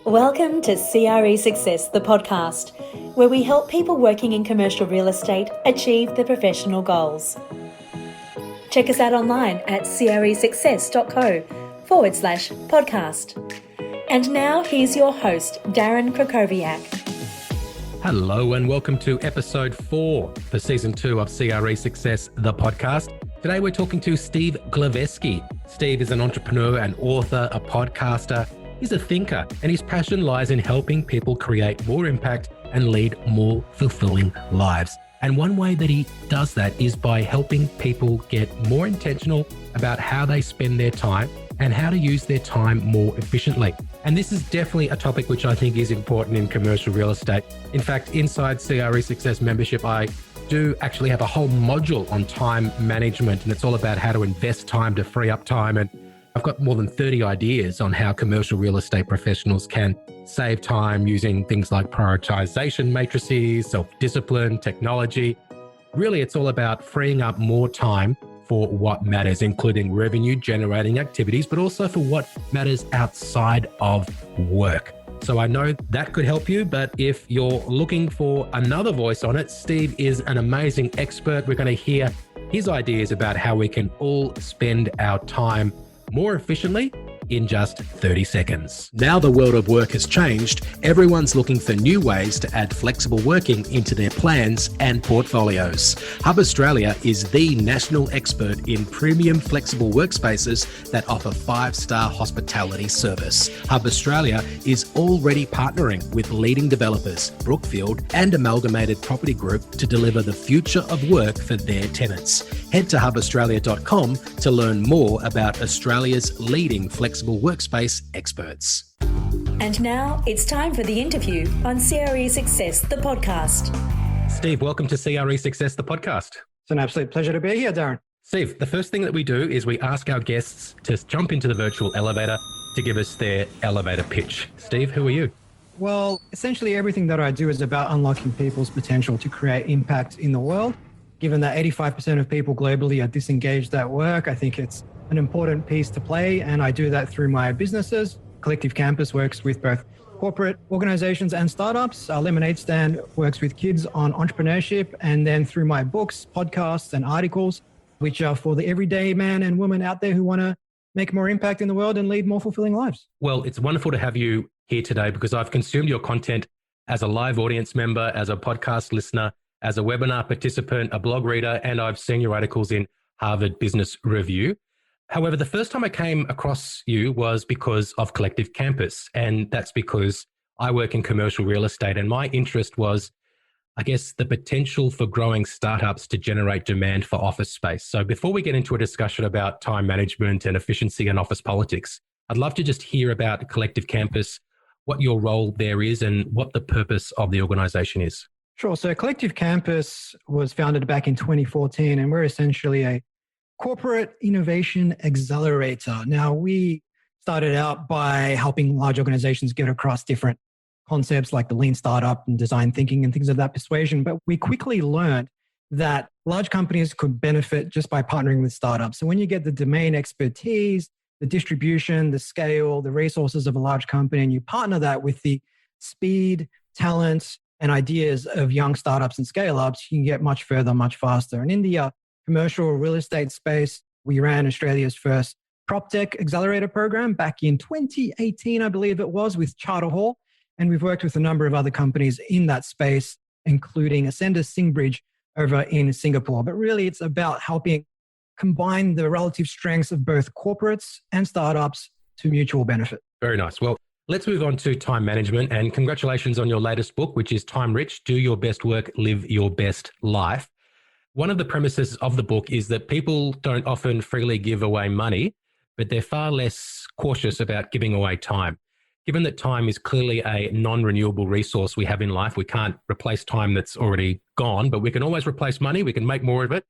Welcome to CRE Success, the podcast, where we help people working in commercial real estate achieve their professional goals. Check us out online at cresuccess.co/podcast. And now here's your host, Darren Krakowiak. Hello and welcome to episode 4 for season 2 of CRE Success, the podcast. Today we're talking to Steve Glaveski. Steve is an entrepreneur, an author, a podcaster. He's a thinker, and his passion lies in helping people create more impact and lead more fulfilling lives. And one way that he does that is by helping people get more intentional about how they spend their time and how to use their time more efficiently. And this is definitely a topic which I think is important in commercial real estate. In fact, inside CRE Success membership, I do actually have a whole module on time management, and it's all about how to invest time to free up time. And I've got more than 30 ideas on how commercial real estate professionals can save time using things like prioritization matrices, self-discipline, technology. Really, it's all about freeing up more time for what matters, including revenue generating activities, but also for what matters outside of work. So I know that could help you, but if you're looking for another voice on it, Steve is an amazing expert. We're going to hear his ideas about how we can all spend our time more efficiently in just 30 seconds. Now the world of work has changed. Everyone's looking for new ways to add flexible working into their plans and portfolios. Hub Australia is the national expert in premium flexible workspaces that offer 5-star hospitality service. Hub Australia is already partnering with leading developers, Brookfield and Amalgamated Property Group, to deliver the future of work for their tenants. Head to hubaustralia.com to learn more about Australia's leading flexible workspace experts. And now it's time for the interview on CRE Success, the podcast. Steve, welcome to CRE Success, the podcast. It's an absolute pleasure to be here, Darren. Steve, the first thing that we do is we ask our guests to jump into the virtual elevator to give us their elevator pitch. Steve, who are you? Well, essentially everything that I do is about unlocking people's potential to create impact in the world. Given that 85% of people globally are disengaged at work, I think it's an important piece to play, and I do that through my businesses. Collective Campus works with both corporate organizations and startups. Our Lemonade Stand works with kids on entrepreneurship, and then through my books, podcasts, and articles, which are for the everyday man and woman out there who want to make more impact in the world and lead more fulfilling lives. Well, it's wonderful to have you here today because I've consumed your content as a live audience member, as a podcast listener, as a webinar participant, a blog reader, and I've seen your articles in Harvard Business Review. However, the first time I came across you was because of Collective Campus, and that's because I work in commercial real estate, and my interest was, I guess, the potential for growing startups to generate demand for office space. So before we get into a discussion about time management and efficiency and office politics, I'd love to just hear about Collective Campus, what your role there is, and what the purpose of the organization is. Sure. So Collective Campus was founded back in 2014, and we're essentially a corporate innovation accelerator. Now, we started out by helping large organizations get across different concepts like the lean startup and design thinking and things of that persuasion. But we quickly learned that large companies could benefit just by partnering with startups. So when you get the domain expertise, the distribution, the scale, the resources of a large company, and you partner that with the speed, talent, and ideas of young startups and scale-ups, you can get much further, much faster. And in the commercial real estate space, we ran Australia's first PropTech accelerator program back in 2018, I believe it was, with Charter Hall. And we've worked with a number of other companies in that space, including Ascender Singbridge over in Singapore. But really, it's about helping combine the relative strengths of both corporates and startups to mutual benefit. Very nice. Well, let's move on to time management, and congratulations on your latest book, which is Time Rich, Do Your Best Work, Live Your Best Life. One of the premises of the book is that people don't often freely give away money, but they're far less cautious about giving away time. Given that time is clearly a non-renewable resource we have in life, we can't replace time that's already gone, but we can always replace money. We can make more of it.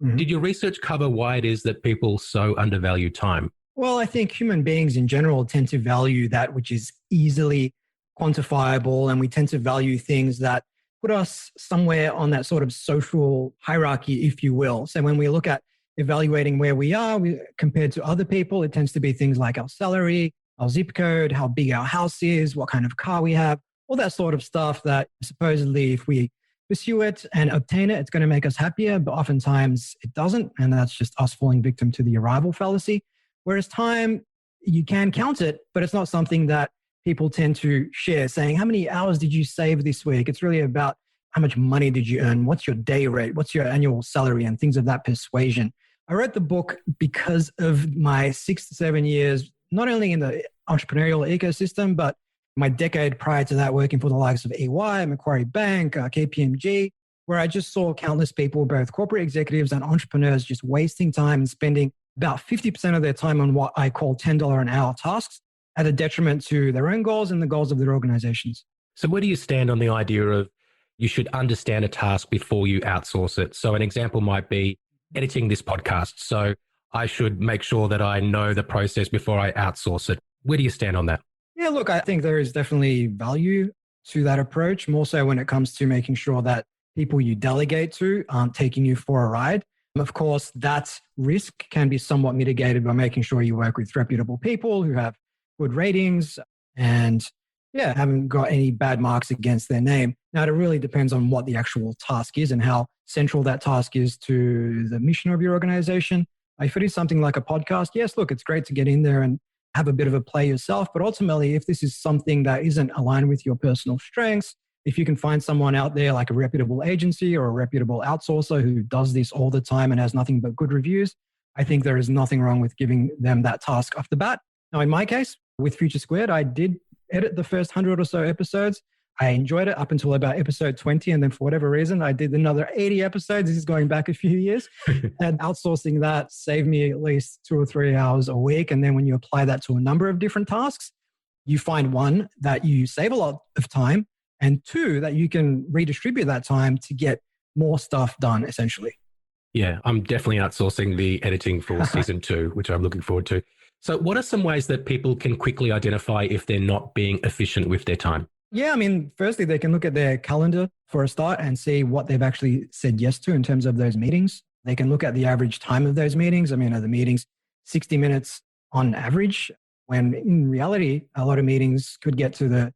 Mm-hmm. Did your research cover why it is that people so undervalue time? Well, I think human beings in general tend to value that which is easily quantifiable, and we tend to value things that put us somewhere on that sort of social hierarchy, if you will. So when we look at evaluating where we are compared to other people, it tends to be things like our salary, our zip code, how big our house is, what kind of car we have, all that sort of stuff that supposedly if we pursue it and obtain it, it's going to make us happier, but oftentimes it doesn't. And that's just us falling victim to the arrival fallacy. Whereas time, you can count it, but it's not something that people tend to share, saying, how many hours did you save this week? It's really about how much money did you earn? What's your day rate? What's your annual salary? And things of that persuasion. I wrote the book because of my 6 to 7 years, not only in the entrepreneurial ecosystem, but my decade prior to that working for the likes of EY, Macquarie Bank, KPMG, where I just saw countless people, both corporate executives and entrepreneurs, just wasting time and spending about 50% of their time on what I call $10 an hour tasks at a detriment to their own goals and the goals of their organizations. So where do you stand on the idea of you should understand a task before you outsource it? So an example might be editing this podcast. So I should make sure that I know the process before I outsource it. Where do you stand on that? Yeah, look, I think there is definitely value to that approach, more so when it comes to making sure that people you delegate to aren't taking you for a ride. Of course, that risk can be somewhat mitigated by making sure you work with reputable people who have good ratings and haven't got any bad marks against their name. Now, it really depends on what the actual task is and how central that task is to the mission of your organization. If it is something like a podcast, yes, look, it's great to get in there and have a bit of a play yourself. But ultimately, if this is something that isn't aligned with your personal strengths, if you can find someone out there like a reputable agency or a reputable outsourcer who does this all the time and has nothing but good reviews, I think there is nothing wrong with giving them that task off the bat. Now, in my case, with Future Squared, I did edit the first 100 or so episodes. I enjoyed it up until about episode 20. And then for whatever reason, I did another 80 episodes. This is going back a few years. And outsourcing that saved me at least 2 or 3 hours a week. And then when you apply that to a number of different tasks, you find one, that you save a lot of time, and two, that you can redistribute that time to get more stuff done, essentially. Yeah, I'm definitely outsourcing the editing for season 2, which I'm looking forward to. So what are some ways that people can quickly identify if they're not being efficient with their time? Yeah, I mean, firstly, they can look at their calendar for a start and see what they've actually said yes to in terms of those meetings. They can look at the average time of those meetings. I mean, are the meetings 60 minutes on average? When in reality, a lot of meetings could get to the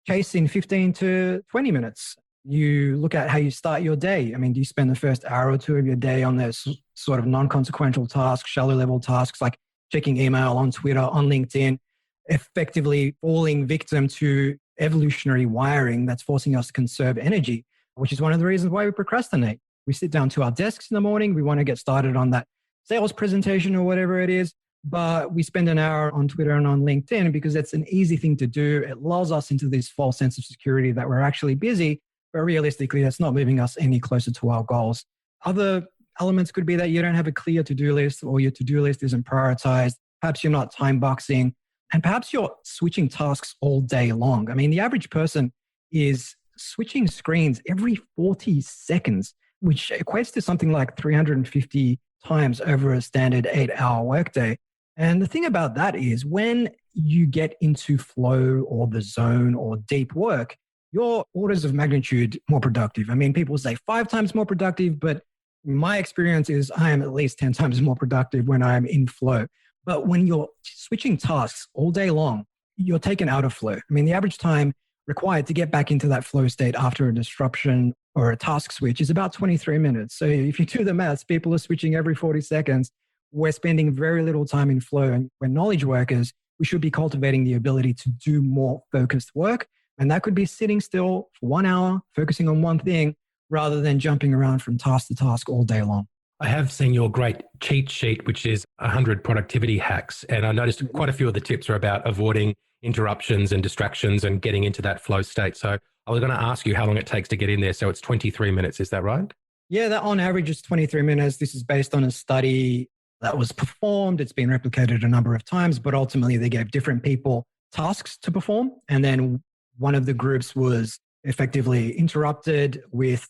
chase in 15 to 20 minutes. You look at how you start your day. I mean, do you spend the first hour or two of your day on those sort of non-consequential tasks, shallow level tasks like checking email on Twitter, on LinkedIn, effectively falling victim to evolutionary wiring that's forcing us to conserve energy, which is one of the reasons why we procrastinate. We sit down to our desks in the morning. We want to get started on that sales presentation or whatever it is, but we spend an hour on Twitter and on LinkedIn because it's an easy thing to do. It lulls us into this false sense of security that we're actually busy, but realistically, that's not moving us any closer to our goals. Other elements could be that you don't have a clear to-do list, or your to-do list isn't prioritized. Perhaps you're not time boxing, and perhaps you're switching tasks all day long. I mean, the average person is switching screens every 40 seconds, which equates to something like 350 times over a standard 8-hour workday. And the thing about that is when you get into flow or the zone or deep work, you're orders of magnitude more productive. I mean, people say 5 times more productive, but my experience is I am at least 10 times more productive when I'm in flow. But when you're switching tasks all day long, you're taken out of flow. I mean, the average time required to get back into that flow state after a disruption or a task switch is about 23 minutes. So if you do the maths, people are switching every 40 seconds. We're spending very little time in flow. And we're knowledge workers, we should be cultivating the ability to do more focused work. And that could be sitting still for 1 hour, focusing on one thing, rather than jumping around from task to task all day long. I have seen your great cheat sheet, which is 100 productivity hacks. And I noticed quite a few of the tips are about avoiding interruptions and distractions and getting into that flow state. So I was going to ask you how long it takes to get in there. So it's 23 minutes. Is that right? Yeah, that on average is 23 minutes. This is based on a study that was performed. It's been replicated a number of times, but ultimately they gave different people tasks to perform. And then one of the groups was effectively interrupted with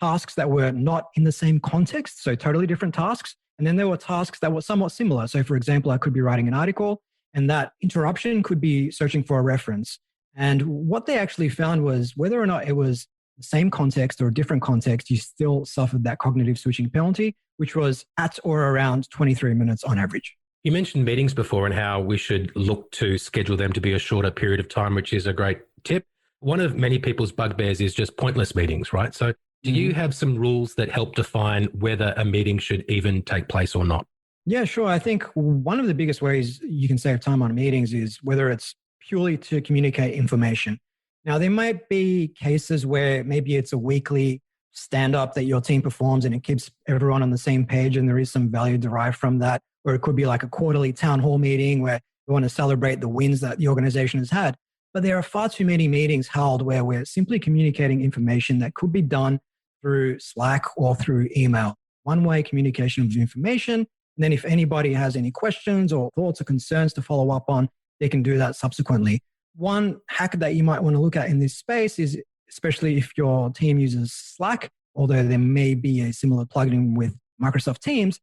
tasks that were not in the same context, so totally different tasks. And then there were tasks that were somewhat similar. So for example, I could be writing an article and that interruption could be searching for a reference. And what they actually found was whether or not it was the same context or a different context, you still suffered that cognitive switching penalty, which was at or around 23 minutes on average. You mentioned meetings before and how we should look to schedule them to be a shorter period of time, which is a great tip. One of many people's bugbears is just pointless meetings, right? So do you have some rules that help define whether a meeting should even take place or not? Yeah, sure. I think one of the biggest ways you can save time on meetings is whether it's purely to communicate information. Now, there might be cases where maybe it's a weekly stand-up that your team performs and it keeps everyone on the same page and there is some value derived from that. Or it could be like a quarterly town hall meeting where we want to celebrate the wins that the organization has had. But there are far too many meetings held where we're simply communicating information that could be done through Slack or through email. One-way communication of information. And then if anybody has any questions or thoughts or concerns to follow up on, they can do that subsequently. One hack that you might want to look at in this space is, especially if your team uses Slack, although there may be a similar plugin with Microsoft Teams,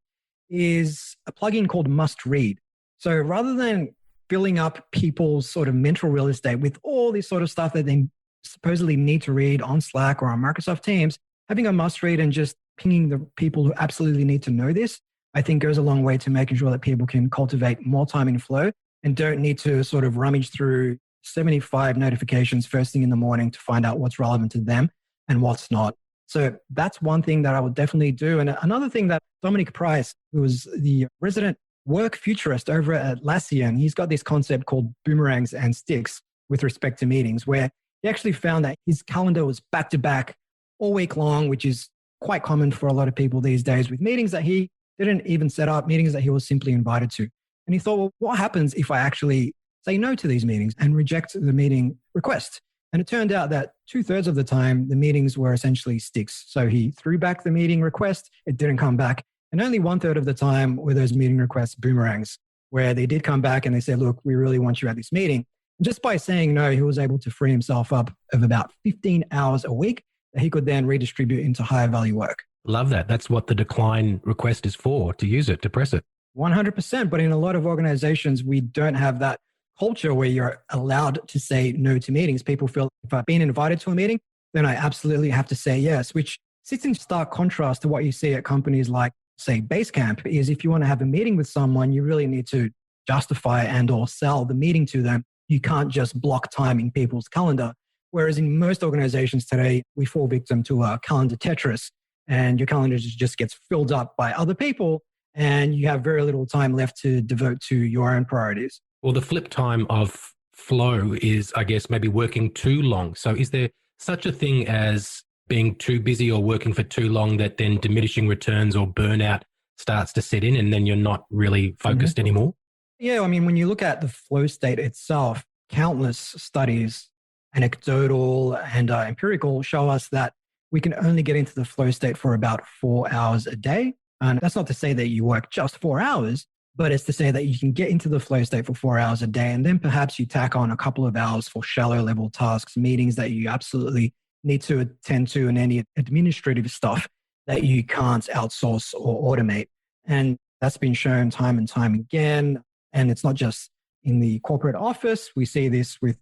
is a plugin called Must Read. So rather than filling up people's sort of mental real estate with all this sort of stuff that they supposedly need to read on Slack or on Microsoft Teams, having a must read and just pinging the people who absolutely need to know this, I think goes a long way to making sure that people can cultivate more time in flow and don't need to sort of rummage through 75 notifications first thing in the morning to find out what's relevant to them and what's not. So that's one thing that I would definitely do. And another thing that Dominic Price, who was the resident work futurist over at Atlassian, he's got this concept called boomerangs and sticks with respect to meetings, where he actually found that his calendar was back to back all week long, which is quite common for a lot of people these days, with meetings that he didn't even set up, meetings that he was simply invited to. And he thought, well, what happens if I actually say no to these meetings and reject the meeting request? And it turned out that 2/3 of the time, the meetings were essentially sticks. So he threw back the meeting request, it didn't come back. And only 1/3 of the time were those meeting requests boomerangs, where they did come back and they said, look, we really want you at this meeting. And just by saying no, he was able to free himself up of about 15 hours a week that he could then redistribute into higher value work. Love that. That's what the decline request is for, to use it, to press it. 100%. But in a lot of organizations, we don't have that culture where you're allowed to say no to meetings. People feel if I've been invited to a meeting, then I absolutely have to say yes, which sits in stark contrast to what you see at companies like, say, Basecamp, is if you want to have a meeting with someone, you really need to justify and or sell the meeting to them. You can't just block time in people's calendar. Whereas in most organizations today, we fall victim to a calendar Tetris, and your calendar just gets filled up by other people, and you have very little time left to devote to your own priorities. Well, the flip time of flow is, I guess, maybe working too long. So is there such a thing as being too busy or working for too long that then diminishing returns or burnout starts to set in and then you're not really focused anymore? Yeah, I mean, when you look at the flow state itself, countless studies, anecdotal and empirical, show us that we can only get into the flow state for about 4 hours a day. And that's not to say that you work just 4 hours, but it's to say that you can get into the flow state for 4 hours a day. And then perhaps you tack on a couple of hours for shallow level tasks, meetings that you absolutely need to attend to, and any administrative stuff that you can't outsource or automate. And that's been shown time and time again. And it's not just in the corporate office. We see this with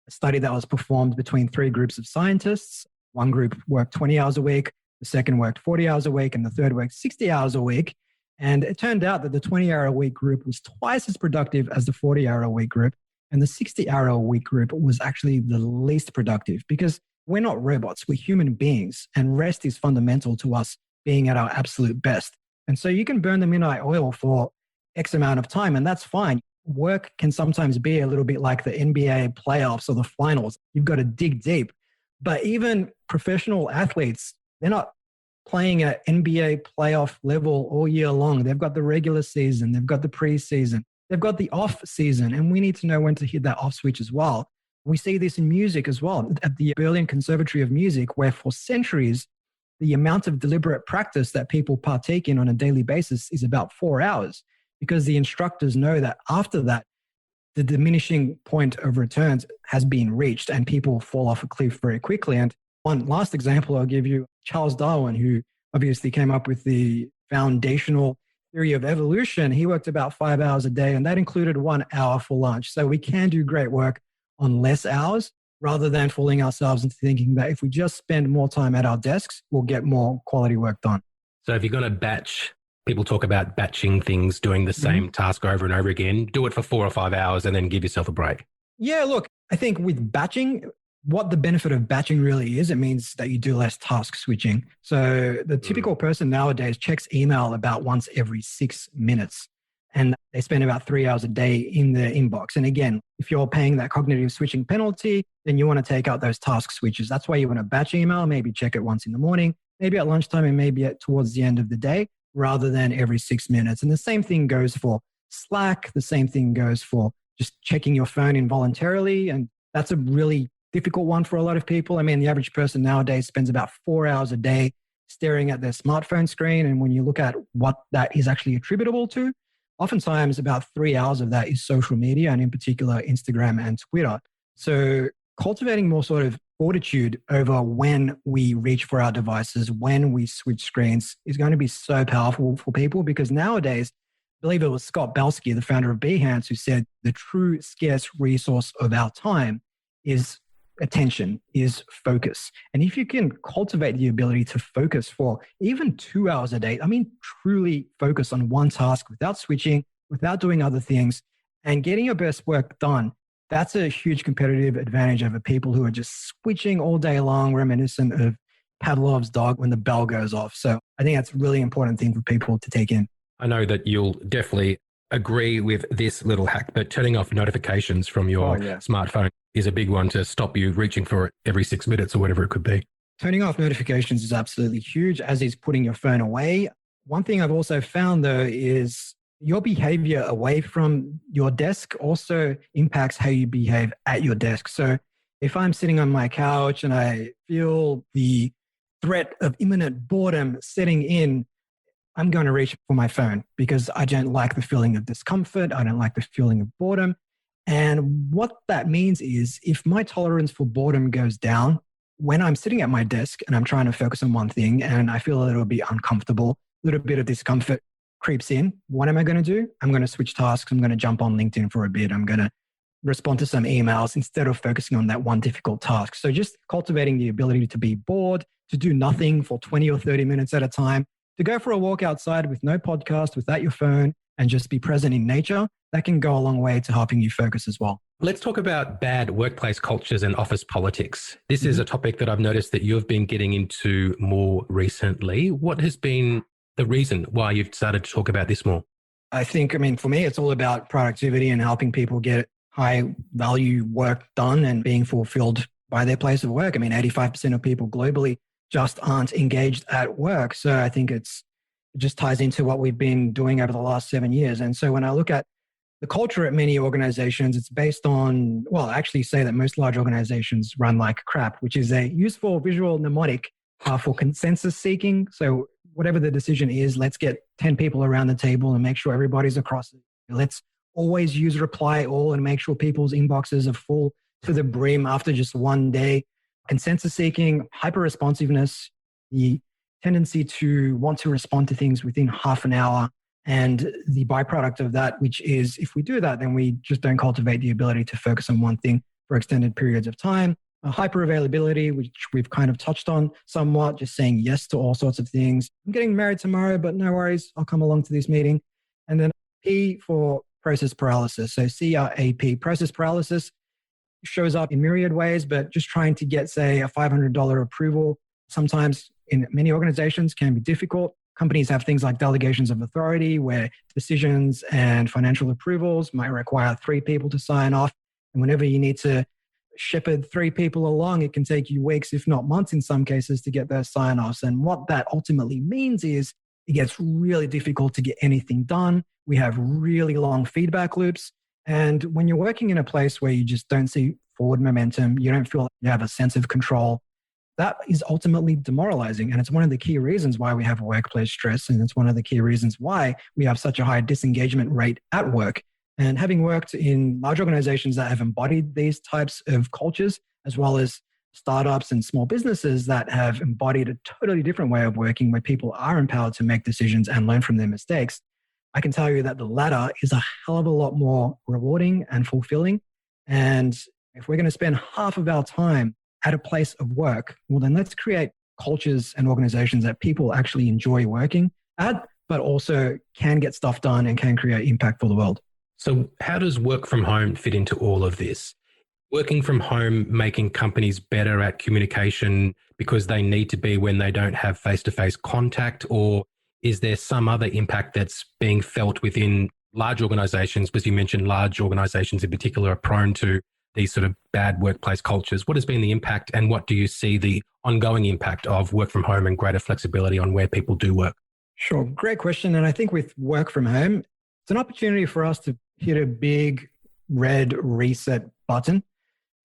a study that was performed between 3 groups of scientists. One group worked 20 hours a week, the second worked 40 hours a week, and the third worked 60 hours a week. And it turned out that the 20-hour-a-week group was twice as productive as the 40-hour-a-week group. And the 60-hour-a-week group was actually the least productive, because we're not robots, we're human beings. And rest is fundamental to us being at our absolute best. And so you can burn the midnight oil for X amount of time, and that's fine. Work can sometimes be a little bit like the NBA playoffs or the finals. You've got to dig deep. But even professional athletes, they're not playing at NBA playoff level all year long. They've got the regular season, they've got the preseason, they've got the off season, and we need to know when to hit that off switch as well. We see this in music as well. At the Berlin Conservatory of Music, where for centuries, the amount of deliberate practice that people partake in on a daily basis is about 4 hours, because the instructors know that after that, the diminishing point of returns has been reached and people fall off a cliff very quickly. And one last example I'll give you, Charles Darwin, who obviously came up with the foundational theory of evolution. He worked about 5 hours a day, and that included 1 hour for lunch. So we can do great work on less hours rather than fooling ourselves into thinking that if we just spend more time at our desks, we'll get more quality work done. So if you're going to batch People talk about batching things, doing the same task over and over again. Do it for 4 or 5 hours and then give yourself a break. Yeah, look, I think with batching, what the benefit of batching really is, it means that you do less task switching. So the typical person nowadays checks email about once every 6 minutes, and they spend about 3 hours a day in their inbox. And again, if you're paying that cognitive switching penalty, then you want to take out those task switches. That's why you want to batch email, maybe check it once in the morning, maybe at lunchtime, and maybe towards the end of the day, rather than every 6 minutes. And the same thing goes for Slack. The same thing goes for just checking your phone involuntarily. And that's a really difficult one for a lot of people. I mean, the average person nowadays spends about 4 hours a day staring at their smartphone screen. And when you look at what that is actually attributable to, oftentimes about 3 hours of that is social media, and in particular, Instagram and Twitter. So cultivating more sort of fortitude over when we reach for our devices, when we switch screens, is going to be so powerful for people, because nowadays, I believe it was Scott Belsky, the founder of Behance, who said the true scarce resource of our time is attention, is focus. And if you can cultivate the ability to focus for even 2 hours a day, I mean, truly focus on one task without switching, without doing other things, and getting your best work done, that's a huge competitive advantage over people who are just switching all day long, reminiscent of Pavlov's dog when the bell goes off. So I think that's a really important thing for people to take in. I know that you'll definitely agree with this little hack, but turning off notifications from your smartphone is a big one to stop you reaching for it every 6 minutes or whatever it could be. Turning off notifications is absolutely huge, as is putting your phone away. One thing I've also found, though, is your behavior away from your desk also impacts how you behave at your desk. So if I'm sitting on my couch and I feel the threat of imminent boredom setting in, I'm going to reach for my phone because I don't like the feeling of discomfort. I don't like the feeling of boredom. And what that means is if my tolerance for boredom goes down, when I'm sitting at my desk and I'm trying to focus on one thing and I feel a little bit uncomfortable, a little bit of discomfort creeps in, what am I going to do? I'm going to switch tasks. I'm going to jump on LinkedIn for a bit. I'm going to respond to some emails instead of focusing on that one difficult task. So just cultivating the ability to be bored, to do nothing for 20 or 30 minutes at a time, to go for a walk outside with no podcast, without your phone, and just be present in nature, that can go a long way to helping you focus as well. Let's talk about bad workplace cultures and office politics. This is a topic that I've noticed that you've been getting into more recently. What has been the reason why you've started to talk about this more? I think, for me, it's all about productivity and helping people get high value work done and being fulfilled by their place of work. 85% of people globally just aren't engaged at work. So I think it just ties into what we've been doing over the last 7 years. And so when I look at the culture at many organizations, it's based on, I actually say that most large organizations run like crap, which is a useful visual mnemonic for consensus seeking. So whatever the decision is, let's get 10 people around the table and make sure everybody's across it. Let's always use reply all and make sure people's inboxes are full to the brim after just one day. Consensus seeking, hyper responsiveness, the tendency to want to respond to things within half an hour. And the byproduct of that, which is if we do that, then we just don't cultivate the ability to focus on one thing for extended periods of time. Hyper availability, which we've kind of touched on somewhat, just saying yes to all sorts of things. I'm getting married tomorrow, but no worries, I'll come along to this meeting. And then P for process paralysis. So CRAP, process paralysis, shows up in myriad ways, but just trying to get, say, a $500 approval sometimes in many organizations can be difficult. Companies have things like delegations of authority where decisions and financial approvals might require 3 people to sign off. And whenever you need to shepherd 3 people along, it can take you weeks, if not months in some cases, to get those sign-offs. And what that ultimately means is it gets really difficult to get anything done. We have really long feedback loops. And when you're working in a place where you just don't see forward momentum, you don't feel like you have a sense of control, that is ultimately demoralizing. And it's one of the key reasons why we have workplace stress. And it's one of the key reasons why we have such a high disengagement rate at work. And having worked in large organizations that have embodied these types of cultures, as well as startups and small businesses that have embodied a totally different way of working where people are empowered to make decisions and learn from their mistakes, I can tell you that the latter is a hell of a lot more rewarding and fulfilling. And if we're going to spend half of our time at a place of work, well, then let's create cultures and organizations that people actually enjoy working at, but also can get stuff done and can create impact for the world. So how does work from home fit into all of this? Working from home, making companies better at communication because they need to be when they don't have face-to-face contact, or is there some other impact that's being felt within large organizations? Because you mentioned large organizations in particular are prone to these sort of bad workplace cultures. What has been the impact, and what do you see the ongoing impact of work from home and greater flexibility on where people do work? Sure. Great question. And I think with work from home, it's an opportunity for us to hit a big red reset button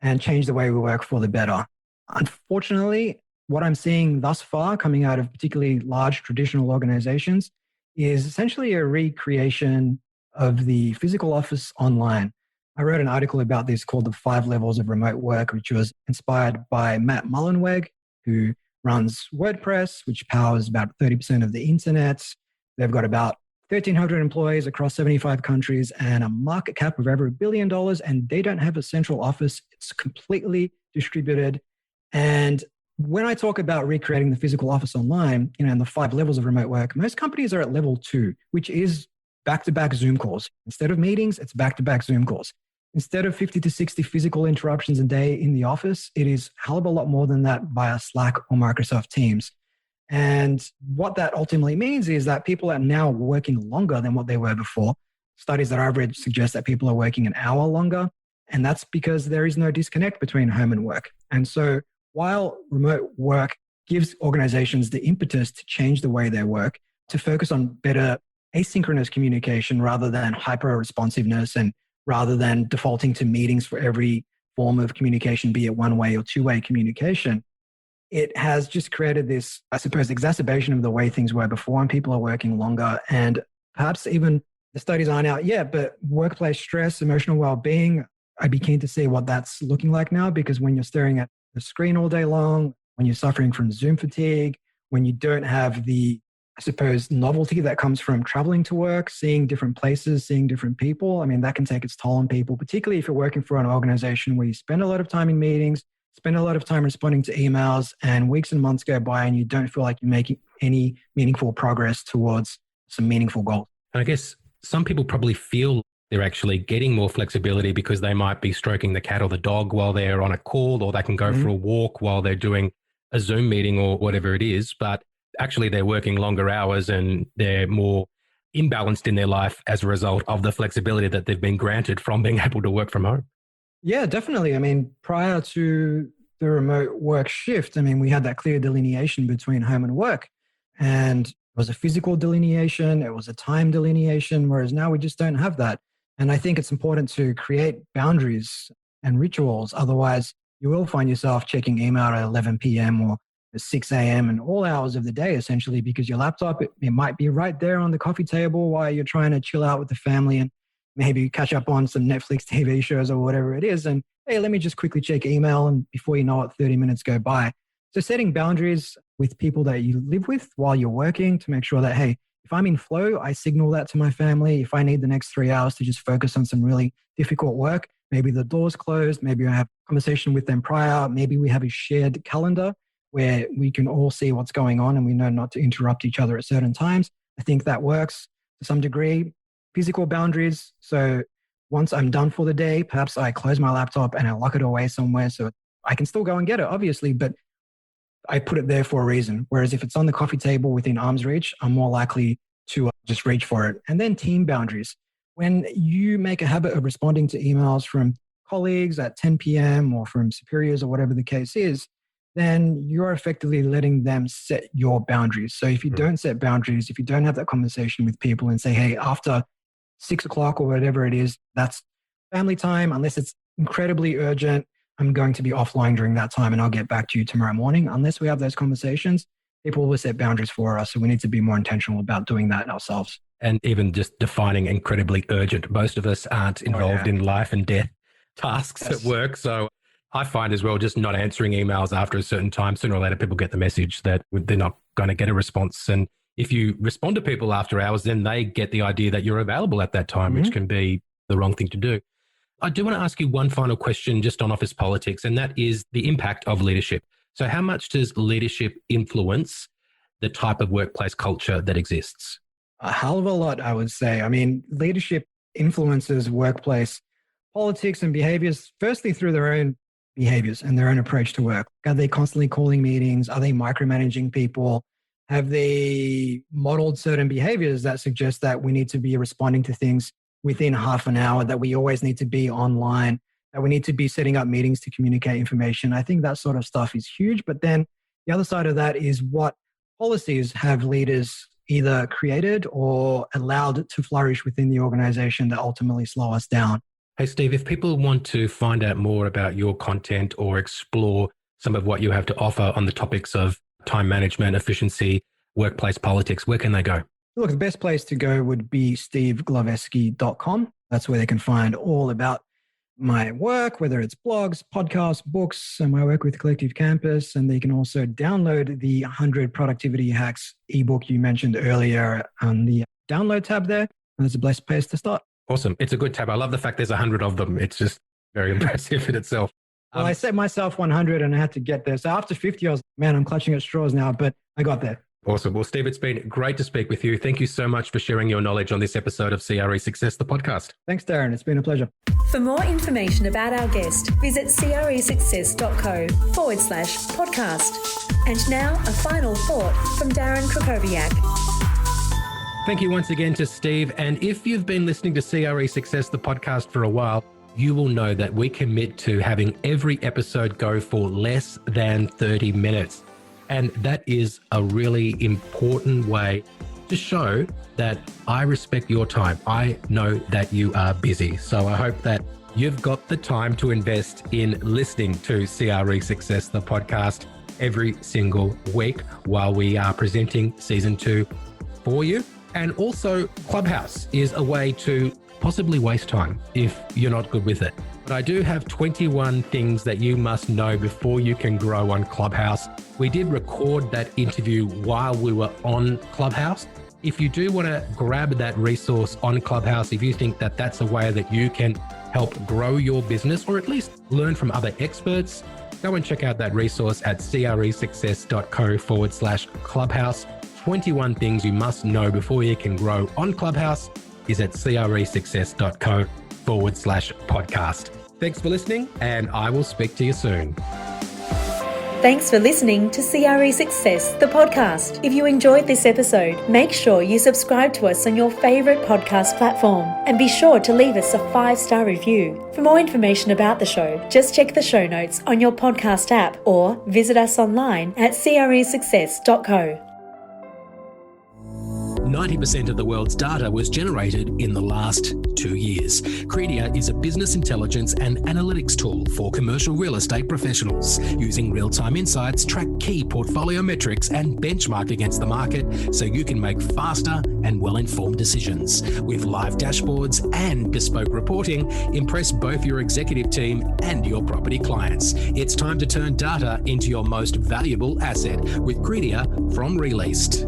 and change the way we work for the better. Unfortunately, what I'm seeing thus far coming out of particularly large traditional organizations is essentially a recreation of the physical office online. I wrote an article about this called The 5 Levels of Remote Work, which was inspired by Matt Mullenweg, who runs WordPress, which powers about 30% of the internet. They've got about 1,300 employees across 75 countries and a market cap of over $1 billion, and they don't have a central office. It's completely distributed. And when I talk about recreating the physical office online, and the 5 levels of remote work, most companies are at level 2, which is back-to-back Zoom calls. Instead of meetings, it's back-to-back Zoom calls. Instead of 50 to 60 physical interruptions a day in the office, it is a hell of a lot more than that via Slack or Microsoft Teams. And what that ultimately means is that people are now working longer than what they were before. Studies that I've read suggest that people are working an hour longer, and that's because there is no disconnect between home and work. And so while remote work gives organizations the impetus to change the way they work, to focus on better asynchronous communication rather than hyper-responsiveness, and rather than defaulting to meetings for every form of communication, be it one-way or two-way communication, it has just created this, I suppose, exacerbation of the way things were before, and people are working longer. And perhaps even the studies aren't out yet, but workplace stress, emotional well-being, I'd be keen to see what that's looking like now, because when you're staring at the screen all day long, when you're suffering from Zoom fatigue, when you don't have the, I suppose, novelty that comes from traveling to work, seeing different places, seeing different people, I mean, that can take its toll on people, particularly if you're working for an organization where you spend a lot of time in meetings, spend a lot of time responding to emails, and weeks and months go by and you don't feel like you're making any meaningful progress towards some meaningful goals. And I guess some people probably feel they're actually getting more flexibility because they might be stroking the cat or the dog while they're on a call, or they can go for a walk while they're doing a Zoom meeting or whatever it is. But actually they're working longer hours and they're more imbalanced in their life as a result of the flexibility that they've been granted from being able to work from home. Yeah, definitely. I mean, prior to the remote work shift, I mean, we had that clear delineation between home and work. And it was a physical delineation, it was a time delineation, whereas now we just don't have that. And I think it's important to create boundaries and rituals. Otherwise, you will find yourself checking email at 11 p.m. or 6 a.m. and all hours of the day, essentially, because your laptop, it might be right there on the coffee table while you're trying to chill out with the family and maybe catch up on some Netflix TV shows or whatever it is. And hey, let me just quickly check email. And before you know it, 30 minutes go by. So setting boundaries with people that you live with while you're working to make sure that, hey, if I'm in flow, I signal that to my family. If I need the next 3 hours to just focus on some really difficult work, maybe the door's closed, maybe I have a conversation with them prior, maybe we have a shared calendar where we can all see what's going on and we know not to interrupt each other at certain times. I think that works to some degree. Physical boundaries. So once I'm done for the day, perhaps I close my laptop and I lock it away somewhere so I can still go and get it, obviously, but I put it there for a reason. Whereas if it's on the coffee table within arm's reach, I'm more likely to just reach for it. And then team boundaries. When you make a habit of responding to emails from colleagues at 10 p.m. or from superiors or whatever the case is, then you're effectively letting them set your boundaries. So if you don't set boundaries, if you don't have that conversation with people and say, hey, after 6 o'clock or whatever it is, that's family time, unless it's incredibly urgent, I'm going to be offline during that time and I'll get back to you tomorrow morning. Unless we have those conversations, people will set boundaries for us. So we need to be more intentional about doing that ourselves. And even just defining incredibly urgent. Most of us aren't involved in life and death tasks at work. So I find as well, just not answering emails after a certain time, sooner or later people get the message that they're not going to get a response. And if you respond to people after hours, then they get the idea that you're available at that time, which can be the wrong thing to do. I do want to ask you one final question just on office politics, and that is the impact of leadership. So how much does leadership influence the type of workplace culture that exists? A hell of a lot, I would say. I mean, leadership influences workplace politics and behaviors, firstly through their own behaviors and their own approach to work. Are they constantly calling meetings? Are they micromanaging people? Have they modeled certain behaviors that suggest that we need to be responding to things within half an hour, that we always need to be online, that we need to be setting up meetings to communicate information? I think that sort of stuff is huge. But then the other side of that is what policies have leaders either created or allowed to flourish within the organization that ultimately slow us down. Hey, Steve, if people want to find out more about your content or explore some of what you have to offer on the topics of time management, efficiency, workplace politics, where can they go? Look, the best place to go would be steveglaveski.com. That's where they can find all about my work, whether it's blogs, podcasts, books, and my work with Collective Campus. And they can also download the 100 Productivity Hacks ebook you mentioned earlier on the download tab there. And it's a blessed place to start. Awesome. It's a good tab. I love the fact there's 100 of them. It's just very impressive in itself. Well, I set myself 100 and I had to get there. So after 50, I was, man, I'm clutching at straws now, but I got there. Awesome. Well, Steve, it's been great to speak with you. Thank you so much for sharing your knowledge on this episode of CRE Success, the podcast. Thanks, Darren. It's been a pleasure. For more information about our guest, visit cresuccess.co/podcast. And now a final thought from Darren Krakowiak. Thank you once again to Steve. And if you've been listening to CRE Success, the podcast for a while, you will know that we commit to having every episode go for less than 30 minutes. And that is a really important way to show that I respect your time. I know that you are busy. So I hope that you've got the time to invest in listening to CRE Success, the podcast, every single week while we are presenting season 2 for you. And also Clubhouse is a way to possibly waste time if you're not good with it. But I do have 21 things that you must know before you can grow on Clubhouse. We did record that interview while we were on Clubhouse. If you do want to grab that resource on Clubhouse, if you think that that's a way that you can help grow your business or at least learn from other experts, go and check out that resource at cresuccess.co/Clubhouse. 21 things you must know before you can grow on Clubhouse is at cresuccess.co/podcast. Thanks for listening, and I will speak to you soon. Thanks for listening to CRE Success, the podcast. If you enjoyed this episode, make sure you subscribe to us on your favourite podcast platform and be sure to leave us a 5-star review. For more information about the show, just check the show notes on your podcast app or visit us online at cresuccess.co. 90% of the world's data was generated in the last 2 years. Credia is a business intelligence and analytics tool for commercial real estate professionals. Using real-time insights, track key portfolio metrics and benchmark against the market so you can make faster and well-informed decisions. With live dashboards and bespoke reporting, impress both your executive team and your property clients. It's time to turn data into your most valuable asset with Credia from Released.